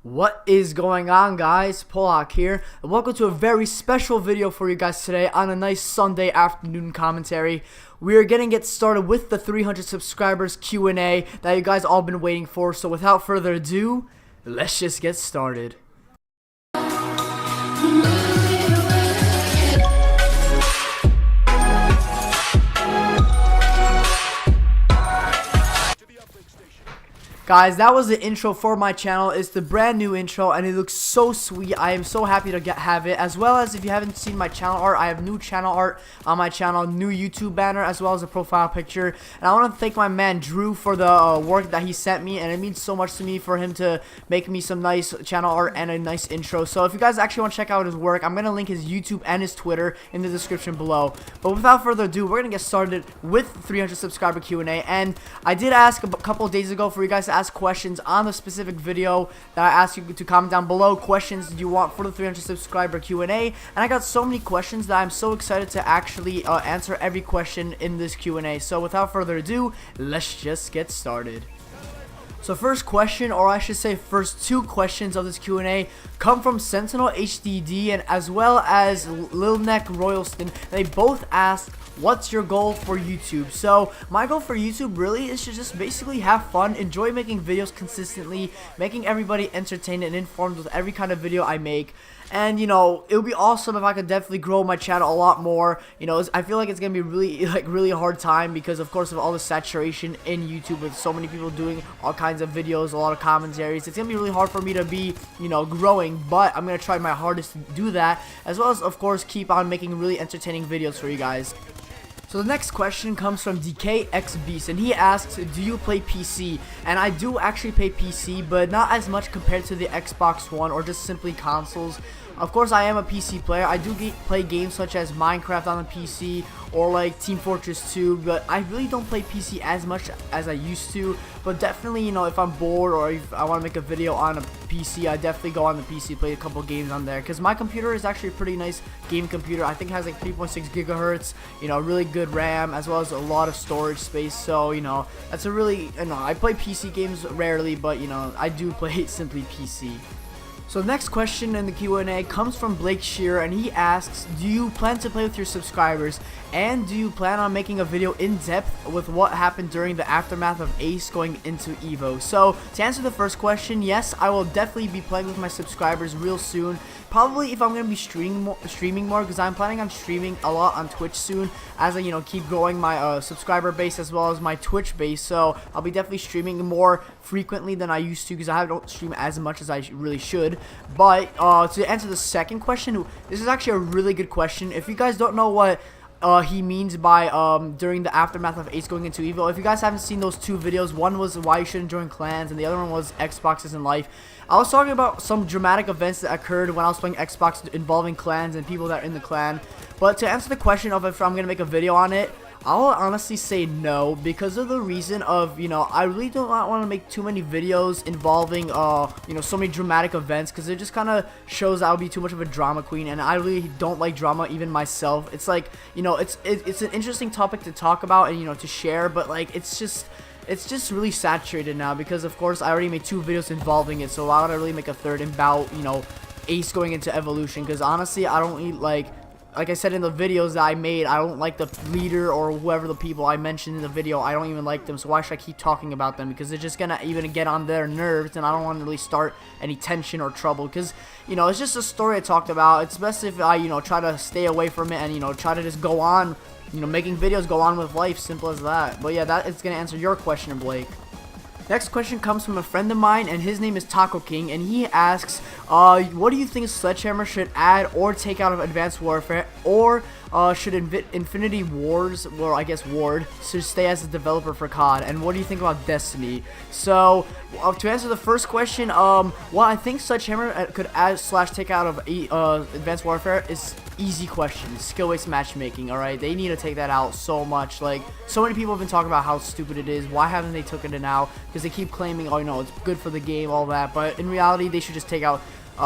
What is going on, guys? Polak here, and welcome to a very special video for you guys today on a nice Sunday afternoon commentary. We are gonna get started with the 300 subscribers Q&A that you guys all been waiting for. So without further ado, let's just get started. Guys, that was the intro for my channel. It's the brand new intro and it looks so sweet. I am so happy to have it. As well as, if you haven't seen my channel art, I have new channel art on my channel, new YouTube banner, as well as a profile picture. And I want to thank my man Drew for the work that he sent me, and it means so much to me for him to make me some nice channel art and a nice intro. So if you guys actually want to check out his work, I'm going to link his YouTube and his Twitter in the description below. But without further ado, we're going to get started with 300 subscriber Q&A. And I did ask a couple of days ago for you guys to ask questions on the specific video that I asked you to comment down below. Questions you want for the 300 subscriber Q&A, and I got so many questions that I'm so excited to actually answer every question in this Q&A. So without further ado, let's just get started. So first question, or I should say first two questions of this Q&A, come from Sentinel HDD and as well as Lil Neck Royalston. They both asked, what's your goal for YouTube? So my goal for YouTube really is to just basically have fun, enjoy making videos consistently, making everybody entertained and informed with every kind of video I make. And you know, it would be awesome if I could definitely grow my channel a lot more. You know, I feel like it's gonna be really a hard time because of course of all the saturation in YouTube with so many people doing all kinds of videos, a lot of commentaries. It's gonna be really hard for me to be, you know, growing, but I'm gonna try my hardest to do that, as well as of course keep on making really entertaining videos for you guys. So the next question comes from DKXBeast, and he asks, do you play PC? And I do actually play PC, but not as much compared to the Xbox One or just simply consoles. Of course, I am a PC player. I do play games such as Minecraft on the PC or like Team Fortress 2, but I really don't play PC as much as I used to. But definitely, you know, if I'm bored or if I want to make a video on a PC, I definitely go on the PC, play a couple games on there. Because my computer is actually a pretty nice game computer. I think it has like 3.6 gigahertz, you know, really good RAM, as well as a lot of storage space. So, you know, that's a really, you know, I play PC games rarely, but, you know, I do play simply PC. So the next question in the Q&A comes from Blake Shearer, and he asks, do you plan to play with your subscribers, and do you plan on making a video in depth with what happened during the aftermath of Ace going into Evo? So to answer the first question, yes, I will definitely be playing with my subscribers real soon. Probably if I'm going to be streaming more, because I'm planning on streaming a lot on Twitch soon as I, you know, keep growing my subscriber base as well as my Twitch base. So I'll be definitely streaming more frequently than I used to, because I don't stream as much as I really should. But to answer the second question, this is actually a really good question. If you guys don't know what he means by during the aftermath of Ace going into Evo, if you guys haven't seen those two videos, one was why you shouldn't join clans and the other one was Xboxes in life. I was talking about some dramatic events that occurred when I was playing Xbox involving clans and people that are in the clan. But to answer the question of if I'm gonna make a video on it, I'll honestly say no, because of the reason of, you know, I really do not want to make too many videos involving, you know, so many dramatic events, because it just kind of shows I'll be too much of a drama queen, and I really don't like drama even myself. It's like, you know, it's an interesting topic to talk about and, you know, to share, but like, it's just really saturated now, because of course I already made two videos involving it, so why would I really make a third about, you know, Ace going into Evolution? Because honestly, I don't need, like I said in the videos that I made, I don't like the leader or whoever the people I mentioned in the video. I don't even like them, so why should I keep talking about them? Because they're just gonna even get on their nerves, and I don't want to really start any tension or trouble, because, you know, it's just a story I talked about. It's best if I, you know, try to stay away from it and, you know, try to just go on, you know, making videos, go on with life, simple as that. But yeah, that is gonna answer your question, Blake. Next question comes from a friend of mine, and his name is Taco King, and he asks, what do you think Sledgehammer should add or take out of Advanced Warfare, or should Infinity Wars, well, I guess Ward, should stay as a developer for COD, and what do you think about Destiny? So, to answer the first question, what I think Sledgehammer could add / take out of Advanced Warfare is easy question. Skill-based matchmaking, alright? They need to take that out so much. Like, so many people have been talking about how stupid it is. Why haven't they taken it out? Because they keep claiming, oh, you know, it's good for the game, all that. But in reality, they should just take out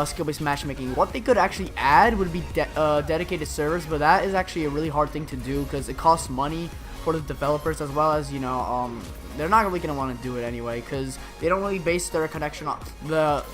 skill-based matchmaking. What they could actually add would be dedicated servers, but that is actually a really hard thing to do because it costs money for the developers, as well as, you know, they're not really gonna want to do it anyway, because they don't really base their connection off the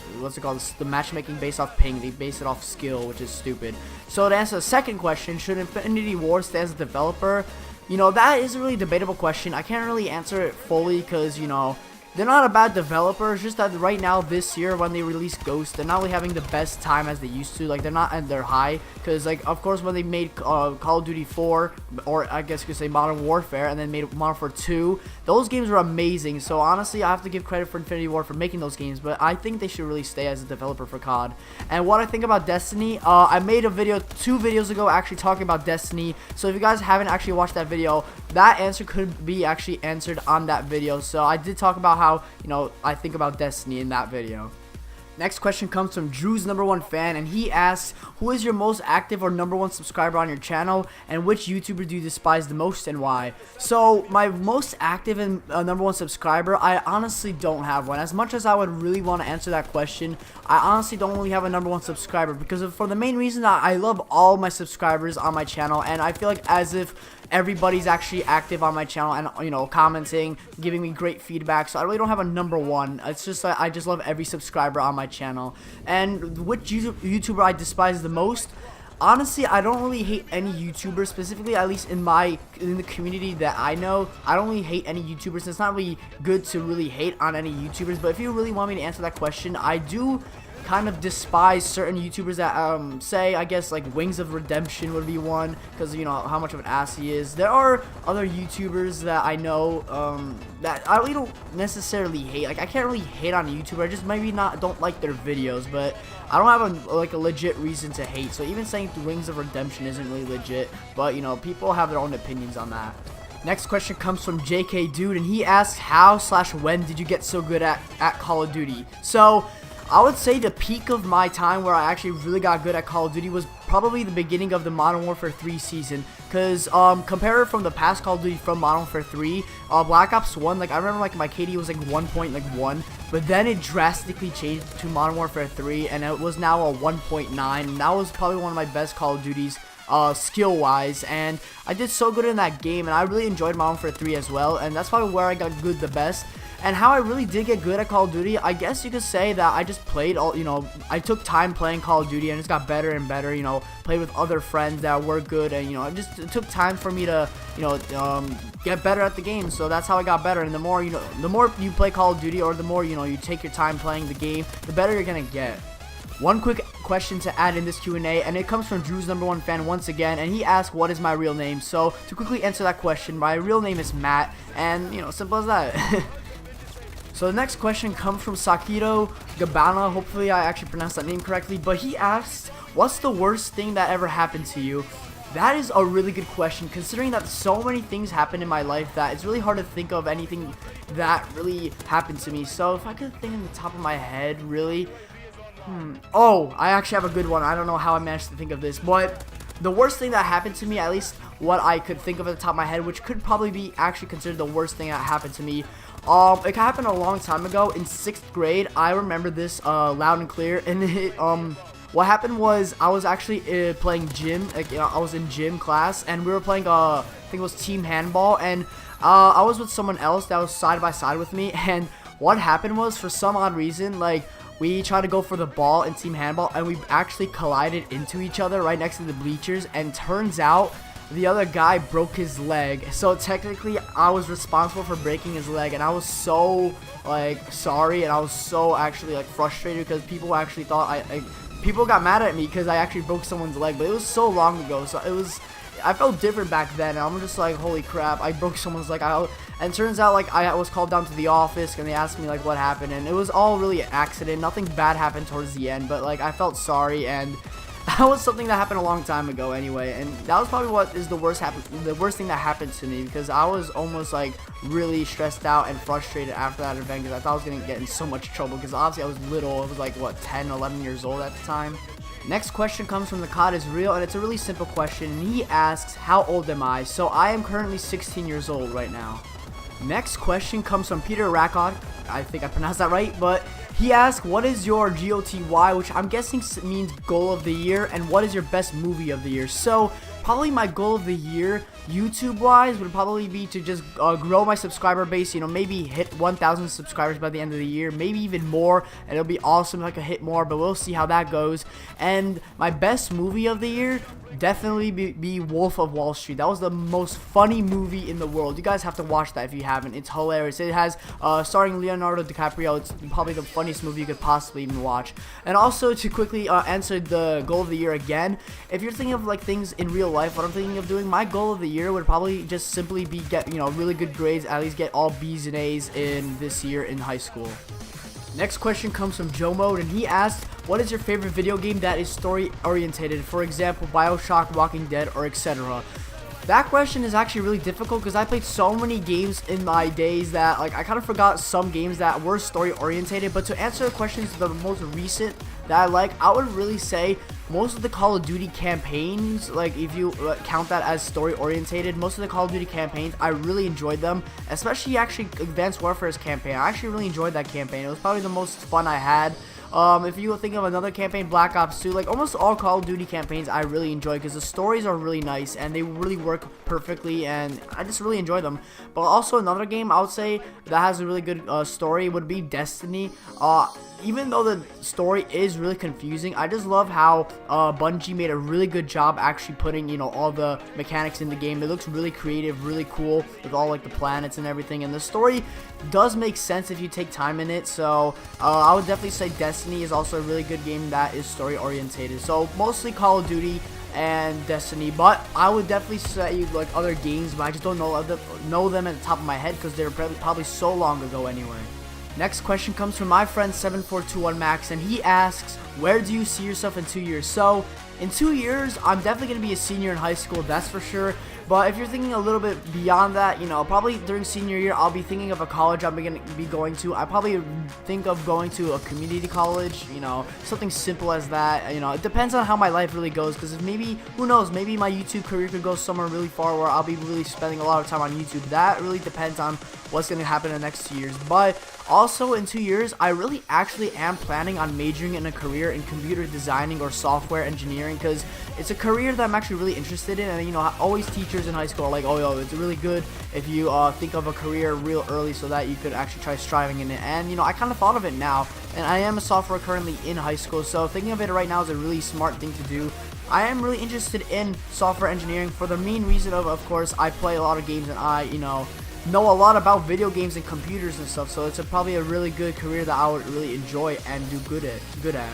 the matchmaking based off ping. They base it off skill, which is stupid. So to answer the second question, should Infinity Ward stay as a developer? You know, that is a really debatable question. I can't really answer it fully because, you know, they're not a bad developer. It's just that right now, this year, when they release Ghost, they're not really having the best time as they used to. Like, they're not at their high. Because, like, of course, when they made Call of Duty 4, or I guess you could say Modern Warfare, and then made Modern Warfare 2, those games were amazing. So, honestly, I have to give credit for Infinity Ward for making those games. But I think they should really stay as a developer for COD. And what I think about Destiny, I made a video 2 videos ago actually talking about Destiny. So, if you guys haven't actually watched that video, that answer could be actually answered on that video. So, I did talk about how, you know, I think about Destiny in that video. Next question comes from Drew's #1 fan, and he asks, who is your most active or #1 subscriber on your channel, and which YouTuber do you despise the most and why? So my most active and #1 subscriber, I honestly don't have one. As much as I would really want to answer that question, I honestly don't really have a #1 subscriber, because for the main reason that I love all my subscribers on my channel, and I feel like as if everybody's actually active on my channel and, you know, commenting, giving me great feedback. So I really don't have a #1. It's just like I just love every subscriber on my channel. And which YouTuber I despise the most? Honestly, I don't really hate any YouTuber, specifically, at least in the community that I know. I don't really hate any YouTubers. It's not really good to really hate on any YouTubers, but if you really want me to answer that question, I do kind of despise certain YouTubers that say, I guess, like Wings of Redemption would be one, because you know how much of an ass he is. There are other YouTubers that I know that I really don't necessarily hate. Like, I can't really hate on a YouTuber, I just maybe don't like their videos, but I don't have a legit reason to hate. So even saying Wings of Redemption isn't really legit, but you know, people have their own opinions on that. Next question comes from JK Dude, and he asks, how/when did you get so good at Call of Duty? So I would say the peak of my time where I actually really got good at Call of Duty was probably the beginning of the Modern Warfare 3 season. Because compare it from the past Call of Duty from Modern Warfare 3, Black Ops 1, like I remember like my KD was like 1.1, but then it drastically changed to Modern Warfare 3, and it was now a 1.9, and that was probably one of my best Call of Duties skill wise, and I did so good in that game, and I really enjoyed Modern Warfare 3 as well, and that's probably where I got good the best. And how I really did get good at Call of Duty, I guess you could say that I just played I took time playing Call of Duty and just got better and better, you know, played with other friends that were good, and, you know, it took time for me to, you know, get better at the game. So that's how I got better, and the more you play Call of Duty, or the more, you know, you take your time playing the game, the better you're gonna get. One quick question to add in this Q&A, and it comes from Drew's #1 fan once again, and he asked, what is my real name? So to quickly answer that question, my real name is Matt, and, you know, simple as that. So the next question comes from Sakiro Gabana. Hopefully I actually pronounced that name correctly, but he asked, what's the worst thing that ever happened to you? That is a really good question, considering that so many things happened in my life that it's really hard to think of anything that really happened to me. So if I could think on the top of my head, really, oh, I actually have a good one. I don't know how I managed to think of this, but the worst thing that happened to me, at least what I could think of at the top of my head, which could probably be actually considered the worst thing that happened to me, it happened a long time ago in 6th grade. I remember this loud and clear, and what happened was I was actually playing gym. Like, you know, I was in gym class, and we were playing I think it was team handball, and I was with someone else that was side by side with me, and what happened was, for some odd reason, like, we tried to go for the ball in team handball, and we actually collided into each other right next to the bleachers, and turns out the other guy broke his leg. So technically I was responsible for breaking his leg, and I was so like sorry, and I was so actually like frustrated, because people actually thought people got mad at me because I actually broke someone's leg. But it was so long ago, so I felt different back then, and I'm just like, holy crap, I broke someone's leg out. And it turns out, like, I was called down to the office, and they asked me, like, what happened, and it was all really an accident. Nothing bad happened towards the end, but, like, I felt sorry, and that was something that happened a long time ago anyway, and that was probably what is the worst thing that happened to me, because I was almost, like, really stressed out and frustrated after that event, because I thought I was going to get in so much trouble, because obviously I was little. I was, like, what, 10, 11 years old at the time. Next question comes from the COD is real, and it's a really simple question, and he asks, how old am I? So I am currently 16 years old right now. Next question comes from Peter Rakod. I think I pronounced that right, but he asked, what is your GOTY, which I'm guessing means goal of the year, and what is your best movie of the year? So probably my goal of the year, YouTube-wise, would probably be to just grow my subscriber base. You know, maybe hit 1,000 subscribers by the end of the year, maybe even more, and it'll be awesome if I could hit more, but we'll see how that goes. And my best movie of the year, definitely be Wolf of Wall Street. That was the most funny movie in the world. You guys have to watch that if you haven't. It's hilarious. It has starring Leonardo DiCaprio. It's probably the funniest movie you could possibly even watch. And also, to quickly answer the goal of the year again, if you're thinking of like things in real life, what I'm thinking of doing, my goal of the year would probably just simply be get, you know, really good grades, at least get all B's and A's in this year in high school. Next question comes from Joe Mode, and he asked, what is your favorite video game that is story orientated? For example, BioShock, Walking Dead, or etc. That question is actually really difficult because I played so many games in my days that like I kind of forgot some games that were story orientated. But to answer the questions, the most recent that I like, I would really say most of the Call of Duty campaigns, like if you count that as story orientated, most of the Call of Duty campaigns, I really enjoyed them, especially actually Advanced Warfare's campaign. I actually really enjoyed that campaign. It was probably the most fun I had. If you think of another campaign, Black Ops 2, like almost all Call of Duty campaigns I really enjoy because the stories are really nice and they really work perfectly, and I just really enjoy them. But also another game I would say that has a really good story would be Destiny. Even though the story is really confusing, I just love how Bungie made a really good job actually putting, you know, all the mechanics in the game. It looks really creative, really cool with all like the planets and everything, and the story does make sense if you take time in it. So I would definitely say Destiny is also a really good game that is story orientated. So mostly Call of Duty and Destiny, but I would definitely say like other games, but I just don't know them at the top of my head because they're probably so long ago anyway. Next question comes from my friend 7421Max, and he asks, where do you see yourself in 2 years? So in 2 years, I'm definitely going to be a senior in high school, that's for sure. But if you're thinking a little bit beyond that, you know, probably during senior year, I'll be thinking of a college I'm going to be going to. I probably think of going to a community college, you know, something simple as that. You know, it depends on how my life really goes, because maybe, who knows, maybe my YouTube career could go somewhere really far where I'll be really spending a lot of time on YouTube. That really depends on what's going to happen in the next 2 years. But also in 2 years, I really actually am planning on majoring in a career in computer designing or software engineering, because it's a career that I'm actually really interested in. And you know, always teachers in high school are like, oh yo, it's really good if you think of a career real early so that you could actually try striving in it. And you know, I kind of thought of it now, and I am a sophomore currently in high school, so thinking of it right now is a really smart thing to do. I am really interested in software engineering for the main reason of course, I play a lot of games and I, you know a lot about video games and computers and stuff, so it's probably a really good career that I would really enjoy and do good at.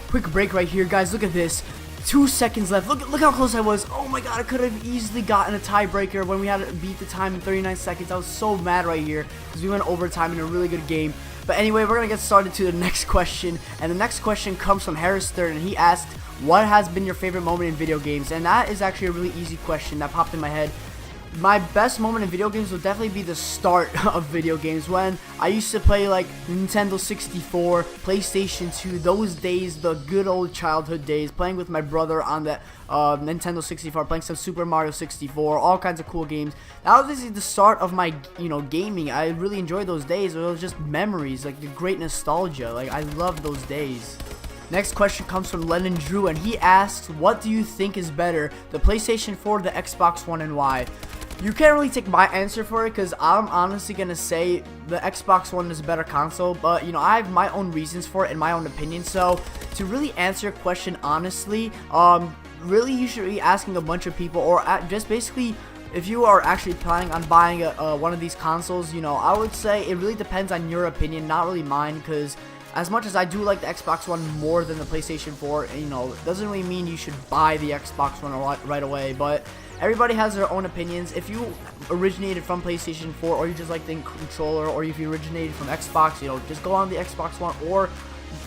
Quick break right here, guys. Look at this. 2 seconds left. Look how close I was. Oh my god, I could have easily gotten a tiebreaker when we had to beat the time in 39 seconds. I was so mad right here because we went overtime in a really good game. But anyway, we're gonna get started to the next question, and the next question comes from Harris Stern, and he asked, what has been your favorite moment in video games? And that is actually a really easy question that popped in my head. My best moment in video games would definitely be the start of video games, when I used to play like Nintendo 64, PlayStation 2, those days, the good old childhood days, playing with my brother on the Nintendo 64, playing some Super Mario 64, all kinds of cool games. That was basically the start of my, gaming. I really enjoyed those days. It was just memories, like the great nostalgia. Like, I love those days. Next question comes from Lennon Dreux, and he asks, what do you think is better, the PlayStation 4 or the Xbox One, and why? You can't really take my answer for it, because I'm honestly going to say the Xbox One is a better console, but, I have my own reasons for it and my own opinion. So, to really answer your question honestly, really you should be asking a bunch of people, or just basically, if you are actually planning on buying one of these consoles, I would say it really depends on your opinion, not really mine, because as much as I do like the Xbox One more than the PlayStation 4, it doesn't really mean you should buy the Xbox One right away, but everybody has their own opinions. If you originated from PlayStation 4, or you just like the controller, or if you originated from Xbox, just go on the Xbox One, or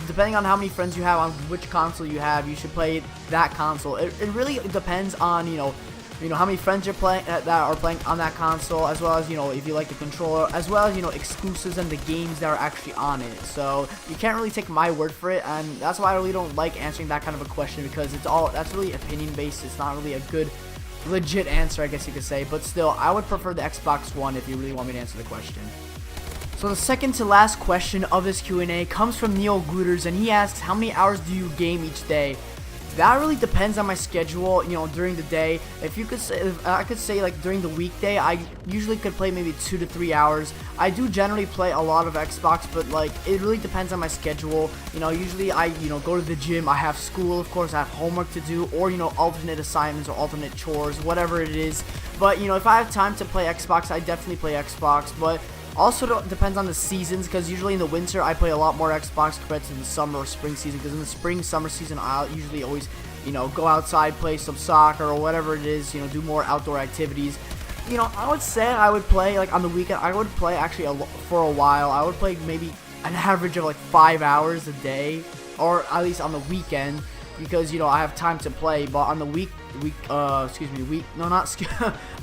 depending on how many friends you have, on which console you have, you should play that console. It really depends on, how many friends you're playing that are playing on that console, as well as if you like the controller, as well as exclusives and the games that are actually on it. So you can't really take my word for it, and that's why I really don't like answering that kind of a question, because that's really opinion based. It's not really a good legit answer, I guess you could say. But still, I would prefer the Xbox One if you really want me to answer the question. So the second to last question of this Q&A comes from Neil Gluters, and he asks, how many hours do you game each day? That really depends on my schedule, you know, during the day. If I could say like during the weekday, I usually could play maybe 2 to 3 hours. I do generally play a lot of Xbox, but like it really depends on my schedule. You know, usually I, you know, go to the gym, I have school, of course, I have homework to do, or, you know, alternate assignments or alternate chores, whatever it is. But, you know, if I have time to play Xbox, I definitely play Xbox. But also depends on the seasons, because usually in the winter I play a lot more Xbox compared to the summer or spring season, because in the spring, summer season I'll usually always, you know, go outside, play some soccer or whatever it is, you know, do more outdoor activities. You know, I would say I would play, like, on the weekend, I would play actually for a while. I would play maybe an average of like 5 hours a day, or at least on the weekend, because, you know, I have time to play. But on the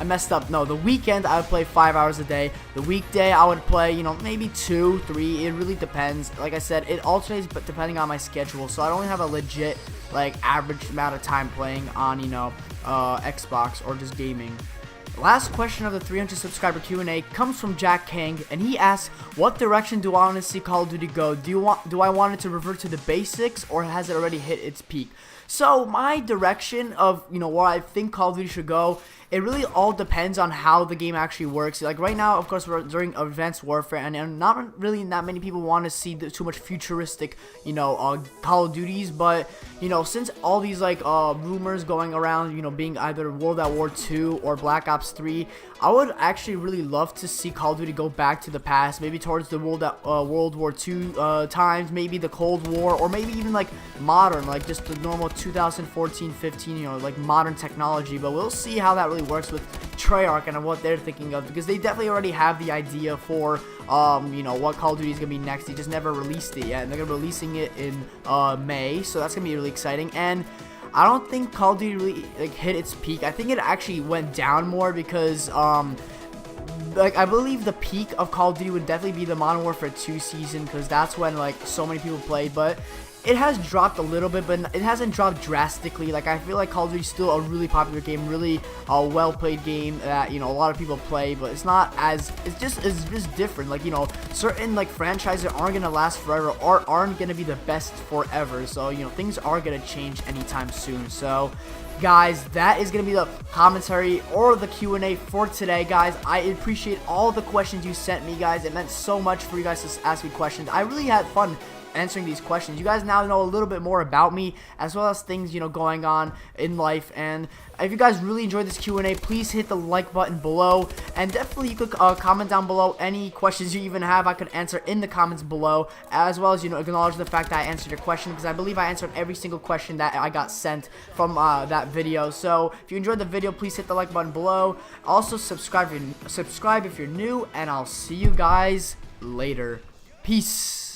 I messed up. No, the weekend I would play 5 hours a day. The weekday I would play, you know, maybe 2, 3. It really depends. Like I said, it alternates, but depending on my schedule. So I don't have a legit, like, average amount of time playing on, you know, Xbox or just gaming. Last question of the 300 subscriber Q&A comes from Jack Kang, and he asks, what direction do I want to see Call of Duty go? Do I want it to revert to the basics, or has it already hit its peak? So my direction of, you know, where I think Call of Duty should go, it really all depends on how the game actually works. Like right now, of course, we're during Advanced Warfare, and not really that many people want to see too much futuristic, you know, Call of Duties. But, you know, since all these like rumors going around, you know, being either World at War 2 or Black Ops 3, I would actually really love to see Call of Duty go back to the past, maybe towards the World War 2 times, maybe the Cold War, or maybe even like modern, like just the normal 2014-15, you know, like modern technology. But we'll see how that really works with Treyarch and what they're thinking of, because they definitely already have the idea for you know, what Call of Duty is gonna be next. They just never released it yet, and they're gonna be releasing it in May, so that's gonna be really exciting. And I don't think Call of Duty really like hit its peak. I think it actually went down more because like I believe the peak of Call of Duty would definitely be the Modern Warfare 2 season, because that's when like so many people played. But it has dropped a little bit, but it hasn't dropped drastically. Like I feel like Call of Duty is still a really popular game, really well played game that, you know, a lot of people play, but it's not as, it's just different. Like, you know, certain like franchises aren't gonna last forever or aren't gonna be the best forever. So, you know, things are gonna change anytime soon. So guys, that is going to be the commentary or the Q&A for today, guys. I appreciate all the questions you sent me, guys. It meant so much for you guys to ask me questions. I really had fun answering these questions. You guys now know a little bit more about me, as well as things, you know, going on in life. And if you guys really enjoyed this Q&A, please hit the like button below, and definitely you could comment down below any questions you even have. I could answer in the comments below, as well as, you know, acknowledge the fact that I answered your question, because I believe I answered every single question that I got sent from that video. So if you enjoyed the video, please hit the like button below. Also subscribe if you're new, and I'll see you guys later. Peace.